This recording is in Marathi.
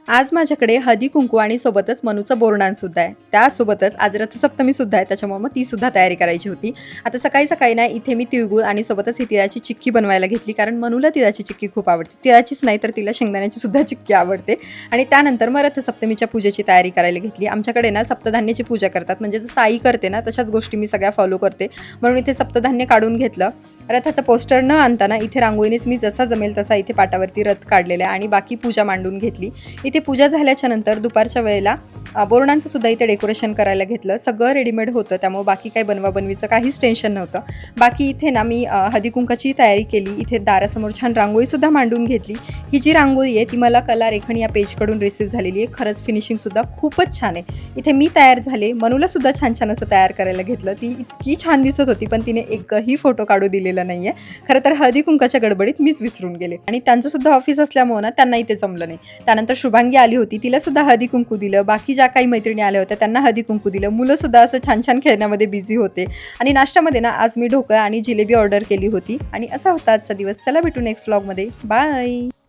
आज माझ्याकडे हळदी कुंकू आणि सोबतच मनूचं बोरनान सुद्धा आहे. त्यासोबतच आज रथसप्तमी सुद्धा आहे, त्याच्यामुळे मग ती सुद्धा तयारी करायची होती. आता सकाळी सकाळी ना इथे मी तिळगुळ आणि सोबतच ही तिळाची चिक्की बनवायला घेतली, कारण मनूला तिळाची चिक्की खूप आवडते. तिळाचीच नाही तर तिला शेंगदाण्याची सुद्धा चिक्की आवडते. आणि त्यानंतर मग रथसप्तमीच्या पूजेची तयारी करायला घेतली. आमच्याकडे ना सप्तधान्याची पूजा करतात, म्हणजे जसं आई करते ना तशाच गोष्टी मी सगळ्या फॉलो करते. म्हणून इथे सप्तधान्य काढून घेतलं. रथाचं पोस्टर न आणताना इथे रांगोळीनेच मी जसा जमेल तसा इथे पाटावरती रथ काढलेला आहे आणि बाकी पूजा मांडून घेतली. इथे पूजा झाल्याच्या नंतर दुपारच्या वेळेला बोरणांचं सुद्धा इथे डेकोरेशन करायला घेतलं. सगळं रेडीमेड होतं, त्यामुळे बाकी काही बनवाबनवीचं काहीच टेन्शन नव्हतं. बाकी इथे ना मी हळदी कुंकाची तयारी केली. इथे दारासमोर छान रांगोळीसुद्धा मांडून घेतली. ही जी रांगोळी आहे ती मला कलारेखन या पेजकडून रिसीव्ह झालेली आहे. खरंच फिनिशिंगसुद्धा खूपच छान आहे. इथे मी तयार झाले, मनूलासुद्धा छान छान असं तयार करायला घेतलं. ती इतकी छान दिसत होती, पण तिने एकही फोटो काढू दिलेला नाही आहे. खरं तर हळदी कुंकाच्या गडबडीत मीच विसरून गेले आणि त्यांचंसुद्धा ऑफिस असल्यामुळे ना त्यांना इथे जमलं नाही. त्यानंतर शुभांगी आली होती, तिलासुद्धा हळदी कुंकू दिलं. बाकी ज्या काही मैत्रिणी आल्या होत्या त्यांना हळदी कुंकू दिलं. मुलंसुद्धा असं छान छान खेळण्यामध्ये बिझी होते. आणि नाश्त्यामध्ये ना आज मी ढोकळा आणि जिलेबी ऑर्डर केली होती. आणि असा होता आजचा दिवस. चला भेटू नेक्स्ट व्लॉगमध्ये. बाय.